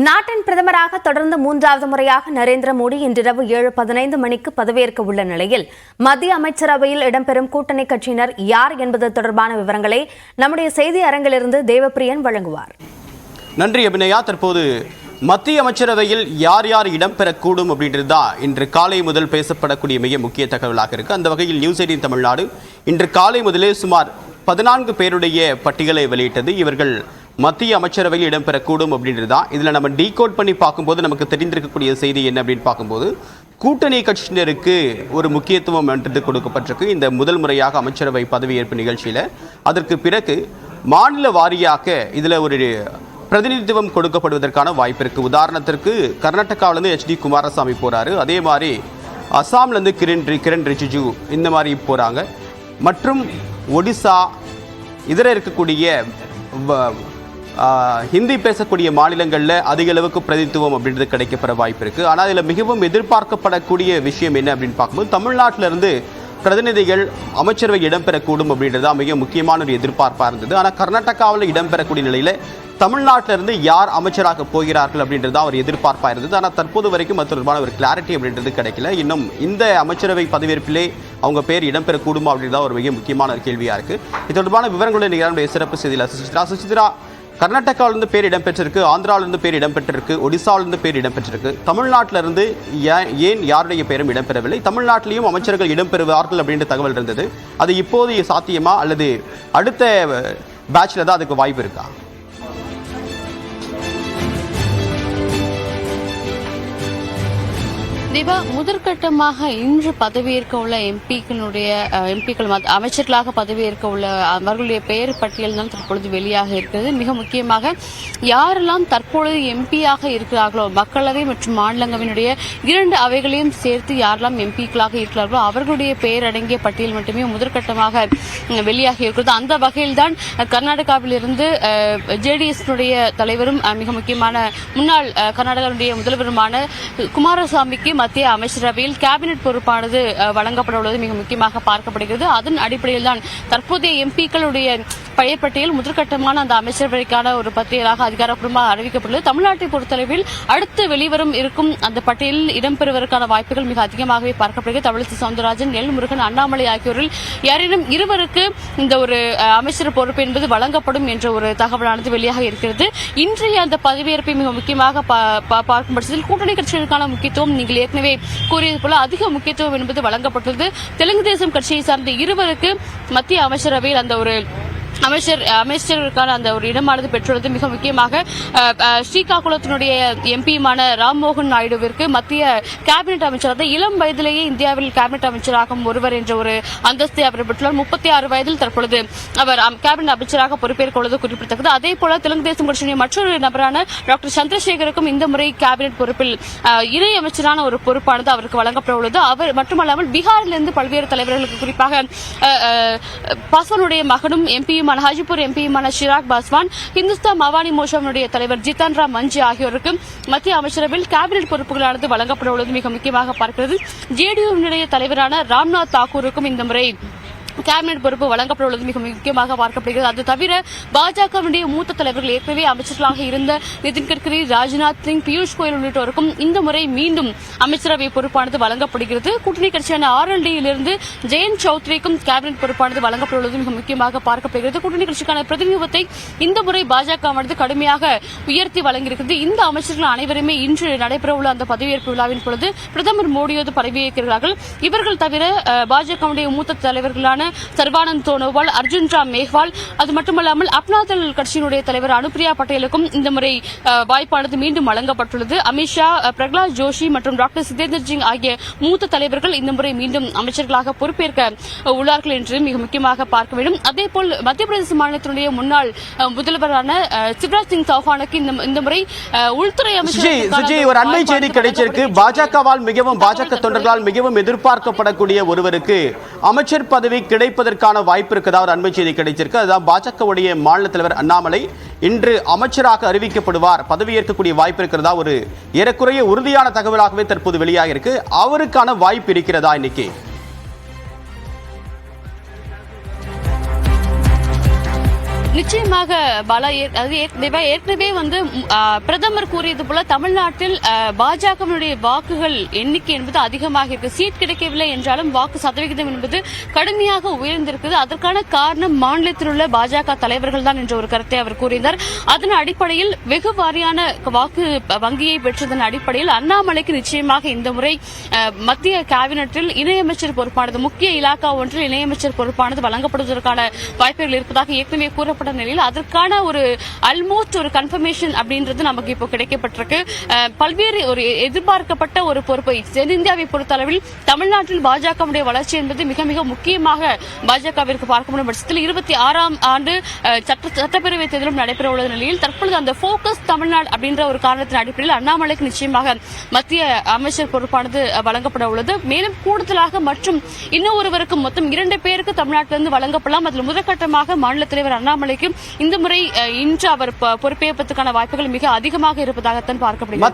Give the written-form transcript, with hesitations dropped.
நாட்டின் பிரதமராக தொடர்ந்து மூன்றாவது முறையாக நரேந்திர மோடி இன்றிரவு 7:15 மணிக்கு பதவியேற்க உள்ள நிலையில் மத்திய அமைச்சரவையில் இடம்பெறும் கூட்டணி கட்சியினர் யார் என்பது தொடர்பான விவரங்களை நம்முடைய செய்தி அரங்கிலிருந்து தேவப்பிரியன் வழங்குவார். நன்றி அபிநயா. தற்போது மத்திய அமைச்சரவையில் யார் யார் இடம்பெறக்கூடும் அப்படின்றது தான் இன்று காலை முதல் பேசப்படக்கூடிய மிக முக்கிய தகவலாக இருக்கு. அந்த வகையில் நியூஸ் 18 தமிழ்நாடு இன்று காலை முதலே சுமார் 14 பேருடைய பட்டியலை வெளியிட்டது. இவர்கள் மத்திய அமைச்சரவையில் இடம்பெறக்கூடும் அப்படின்றது தான். இதில் நம்ம டீகோட் பண்ணி பார்க்கும்போது நமக்கு தெரிந்திருக்கக்கூடிய செய்தி என்ன அப்படின்னு பார்க்கும்போது, கூட்டணி கட்சியினருக்கு ஒரு முக்கியத்துவம் என்றது கொடுக்கப்பட்டிருக்கு இந்த முதல் முறையாக அமைச்சரவை பதவியேற்பு நிகழ்ச்சியில். அதற்கு பிறகு மாநில வாரியாக இதில் ஒரு பிரதிநிதித்துவம் கொடுக்கப்படுவதற்கான வாய்ப்பு இருக்குது. உதாரணத்திற்கு கர்நாடகாவிலேருந்து HD குமாரசாமி போகிறாரு, அதே மாதிரி அசாம்லேருந்து கிரண் ரிஜிஜு இந்த மாதிரி போகிறாங்க. மற்றும் ஒடிசா இதர இருக்கக்கூடிய ஹிந்தி பேசக்கூடிய மாநிலங்களில் அதிக அளவுக்கு பிரதிநிதித்துவம் அப்படின்றது கிடைக்கப்பெற வாய்ப்பு இருக்குது. ஆனால் இதில் மிகவும் எதிர்பார்க்கப்படக்கூடிய விஷயம் என்ன அப்படின்னு பார்க்கும்போது, தமிழ்நாட்டிலிருந்து பிரதிநிதிகள் அமைச்சரவை இடம்பெறக்கூடும் அப்படின்றது தான் மிக முக்கியமான ஒரு எதிர்பார்ப்பாக இருந்தது. ஆனால் கர்நாடகாவில் இடம்பெறக்கூடிய நிலையில் தமிழ்நாட்டிலிருந்து யார் அமைச்சராக போகிறார்கள் அப்படின்றது தான் ஒரு எதிர்பார்ப்பாக இருந்தது. ஆனால் தற்போது வரைக்கும் அது தொடர்பான ஒரு கிளாரிட்டி அப்படின்றது கிடைக்கல. இன்னும் இந்த அமைச்சரவை பதவியேற்பிலே அவங்க பேர் இடம்பெறக்கூடுமா அப்படின்றத ஒரு மிக முக்கியமான ஒரு கேள்வியாக இருக்குது. இது தொடர்பான விவரங்களுடைய நிகழ்ச்சியுடைய சிறப்பு செய்தியில் சுசித்ரா, கர்நாடகாவிலிருந்து பேர் இடம்பெற்றிருக்கு, ஆந்திராவிலிருந்து பேர் இடம்பெற்றிருக்கு, ஒடிசாவிலிருந்து பேர் இடம்பெற்றிருக்கு. தமிழ்நாட்டிலிருந்து ஏன் யாருடைய பேரும் இடம்பெறவில்லை? தமிழ்நாட்டிலையும் அமைச்சர்கள் இடம்பெறுவார்கள் அப்படின்ற தகவல் இருந்தது. அது இப்போது சாத்தியமா அல்லது அடுத்த பேட்ச்ல தான் அதுக்கு வாய்ப்பு இருக்கா? தீபா, முதற்கட்டமாக இன்று பதவியேற்க உள்ள எம்பிக்கள் அமைச்சர்களாக பதவியேற்க உள்ள அவர்களுடைய பெயர் பட்டியல் தான் தற்பொழுது வெளியாக இருக்கிறது. மிக முக்கியமாக யாரெல்லாம் தற்பொழுது எம்பியாக இருக்கிறார்களோ, மக்களவை மற்றும் மாநிலங்களவையினுடைய 2 அவைகளையும் சேர்த்து யாரெல்லாம் எம்பிக்களாக இருக்கிறார்களோ அவர்களுடைய பெயர் அடங்கிய பட்டியல் மட்டுமே முதற்கட்டமாக வெளியாகி இருக்கிறது. அந்த வகையில் தான் கர்நாடகாவில் இருந்து JDS தலைவரும் மிக முக்கியமான முன்னாள் கர்நாடகாவுடைய முதல்வருமான குமாரசாமிக்கு மத்திய அமைச்சரவையில் கேபினெட் பொறுப்பானது வழங்கப்பட உள்ளது மிக முக்கியமாக பார்க்கப்படுகிறது. அதன் அடிப்படையில் தான் தற்போதைய எம்பிக்களுடைய பழைய பட்டியல் முதற்கட்டமான அந்த அமைச்சரவைக்கான ஒரு பட்டியலாக அதிகாரப்பூர்வமாக அறிவிக்கப்பட்டுள்ளது. தமிழ்நாட்டை பொறுத்தளவில் அடுத்து வெளிவரும் இருக்கும் அந்த பட்டியலில் இடம்பெறுவதற்கான வாய்ப்புகள் மிக அதிகமாகவே பார்க்கப்படுகிறது. தமிழிசை சவுந்தரராஜன், எல் முருகன், அண்ணாமலை ஆகியோரில் யாரேனும் இருவருக்கு இந்த ஒரு அமைச்சர் பொறுப்பு என்பது வழங்கப்படும் என்ற ஒரு தகவலானது வெளியாக இருக்கிறது. இன்றைய அந்த பதவியேற்பை மிக முக்கியமாக பார்க்கும் பட்சத்தில் கூட்டணி கட்சிகளுக்கான முக்கியத்துவம் நீங்கள் ஏற்கனவே கூறியது போல அதிக முக்கியத்துவம் என்பது வழங்கப்பட்டுள்ளது. தெலுங்கு தேசம் கட்சியை சார்ந்த இருவருக்கு மத்திய அமைச்சரவையில் அந்த ஒரு அமைச்சருக்கான அந்த ஒரு இடமானது பெற்றுள்ளது. மிக முக்கியமாக ஸ்ரீகாகுளத்தினுடைய எம்பியுமான ராம்மோகன் நாயுடுவிற்கு மத்திய கேபினெட் அமைச்சராக இளம் வயதிலேயே இந்தியாவில் கேபினெட் அமைச்சராகும் ஒருவர் என்ற ஒரு அந்தஸ்தை அவர் பெற்றுள்ளார். 36 வயதில் தற்பொழுது அவர் கேபினெட் அமைச்சராக பொறுப்பேற்க உள்ளது குறிப்பிடத்தக்கது. அதே போல தெலுங்கு தேசம் கட்சியினுடைய மற்றொரு நபரான டாக்டர் சந்திரசேகருக்கும் இந்த முறை கேபினெட் பொறுப்பில் இணை அமைச்சரான ஒரு பொறுப்பானது அவருக்கு வழங்கப்பட உள்ளது. அவர் மட்டுமல்லாமல் பீகாரிலிருந்து பல்வேறு தலைவர்களுக்கு குறிப்பாக பாஸ்வானுடைய மகனும் எம்பியும் ஹாஜிபூர் எம்பியுமான சிராக் பாஸ்வான், ஹிந்துஸ்தான் மவானி மோர்ச்சாவினுடைய தலைவர் ஜித்தன் ராம் மஞ்சி ஆகியோருக்கு மத்திய அமைச்சரவையில் கேபினெட் பொறுப்புகளானது வழங்கப்பட உள்ளது மிக முக்கியமாக பார்க்கிறது. JDU தலைவரான ராம்நாத் தாக்கூருக்கும் இந்த முறை கேபினெட் பொறுப்பு வழங்கப்பட்டுள்ளது மிக முக்கியமாக பார்க்கப்படுகிறது. அது தவிர பாஜகவுடைய மூத்த தலைவர்கள் ஏற்கனவே அமைச்சர்களாக இருந்த நிதின் கட்கரி, ராஜ்நாத் சிங், பியூஷ் கோயல் உள்ளிட்டோருக்கும் இந்த முறை மீண்டும் அமைச்சரவை பொறுப்பானது வழங்கப்படுகிறது. கூட்டணி கட்சியான RLD-யிலிருந்து ஜெயந்த் சௌத்ரிக்கும் கேபினெட் பொறுப்பானது வழங்கப்பட்டுள்ளது மிக முக்கியமாக பார்க்கப்படுகிறது. கூட்டணி கட்சிக்கான பிரதிநிதித்துவத்தை இந்த முறை பாஜகவானது கடுமையாக உயர்த்தி வழங்கியிருக்கிறது. இந்த அமைச்சர்கள் அனைவருமே இன்று நடைபெறவுள்ள அந்த பதவியேற்பு விழாவின் பொழுது பிரதமர் மோடியோடு பதவியேற்கிறார்கள். இவர்கள் தவிர பாஜகவுடைய மூத்த தலைவர்களான சர்பானந்த் சோனோவால், அர்ஜுன் ராம் மேஹ்வால், அது மட்டுமல்லாமல் அப்னாதல் கட்சியினுடைய தலைவர் அனுப்பிரியா பட்டேலுக்கும் இந்த முறை வாய்ப்பானது மீண்டும் வழங்கப்பட்டுள்ளது. அமித்ஷா, பிரகலாத் ஜோஷி மற்றும் டாக்டர் சிதேந்தர் சிங் ஆகிய மூத்த தலைவர்கள் இந்த முறை மீண்டும் அமைச்சர்களாக பொறுப்பேற்க உள்ளார்கள் என்று மிக முக்கியமாக பார்க்க வேண்டும். அதேபோல் மத்திய பிரதேச மாநிலத்தினுடைய முன்னாள் முதல்வரான சிவராஜ் சிங் சௌஹானுக்கு இந்த முறை உள்துறை அமைச்சர் ஒரு அண்மை செய்தி கிடைச்சிருக்கு. பாஜக தொண்டர்களால் மிகவும் எதிர்பார்க்கப்படக்கூடிய ஒருவருக்கு அமைச்சர் பதவி கிடைப்பதற்கான வாய்ப்பு இருக்கதா ஒரு அண்மை செய்தி கிடைச்சிருக்கு. அதுதான் பாஜகவுடைய மாநில தலைவர் அண்ணாமலை இன்று அமைச்சராக அறிவிக்கப்படுவார், பதவியேற்கக்கூடிய வாய்ப்பு இருக்கிறதா ஒரு ஏறக்குறைய உறுதியான தகவலாகவே தற்போது வெளியாக இருக்கு. அவருக்கான வாய்ப்பு இருக்கிறதா இன்னைக்கு? நிச்சயமாக பாலா, ஏற்கனவே வந்து பிரதமர் கூறியது போல தமிழ்நாட்டில் பாஜகவினுடைய வாக்குகள் எண்ணிக்கை என்பது அதிகமாக இருக்கு. சீட் கிடைக்கவில்லை என்றாலும் வாக்கு சதவிகிதம் என்பது கடுமையாக உயர்ந்திருக்கிறது. அதற்கான காரணம் மாநிலத்தில் உள்ள பாஜக தலைவர்கள் தான் என்ற ஒரு கருத்தை அவர் கூறினார். அதன் அடிப்படையில் வெகு வாரியான வாக்கு வங்கியை பெற்றதன் அடிப்படையில் அண்ணாமலைக்கு நிச்சயமாக இந்த முறை மத்திய கேபினெட்டில் இணையமைச்சர் பொறுப்பானது, முக்கிய இலாக்கா ஒன்றில் இணையமைச்சர் பொறுப்பானது வழங்கப்படுவதற்கான வாய்ப்புகள் இருப்பதாக ஏற்கனவே கூறப்பட்ட நிலையில் அதற்கான ஒரு ஆல்மோஸ்ட் ஒரு கன்ஃபர்மேஷன் அப்படின்றது நமக்கு இப்போ கிடைக்கப்பட்டிருக்கு. பல்வேறு ஒரு எதிர்பார்க்கப்பட்ட ஒரு பொறுப்பை தென்னிந்தியாவை பொறுத்தளவில் தமிழ்நாட்டில் பாஜகவுடைய வளர்ச்சி என்பது மிக மிக முக்கியமாக பாஜகவிற்கு பார்க்க முடியும் பட்சத்தில் 26ஆம் ஆண்டு சட்டப்பேரவை தேர்தலும் நடைபெற உள்ள நிலையில் தற்பொழுது அந்த போக்கஸ் தமிழ்நாடு அப்படின்ற ஒரு காரணத்தின் அடிப்படையில் அண்ணாமலைக்கு நிச்சயமாக மத்திய அமைச்சர் பொறுப்பானது வழங்கப்பட உள்ளது. மேலும் கூடுதலாக மற்றும் இன்னும் ஒருவருக்கு மொத்தம் 2 பேருக்கு தமிழ்நாட்டிலிருந்து வழங்கப்படலாம். அதில் முதற்கட்டமாக மாநில தலைவர் அண்ணாமலைக்கு இந்த முறை இன்று அவர் பொறுப்பேற்பதற்கான வாய்ப்புகள் மிக அதிகமாக இருப்பதாகத்தான் பார்க்கப்படுகிறது.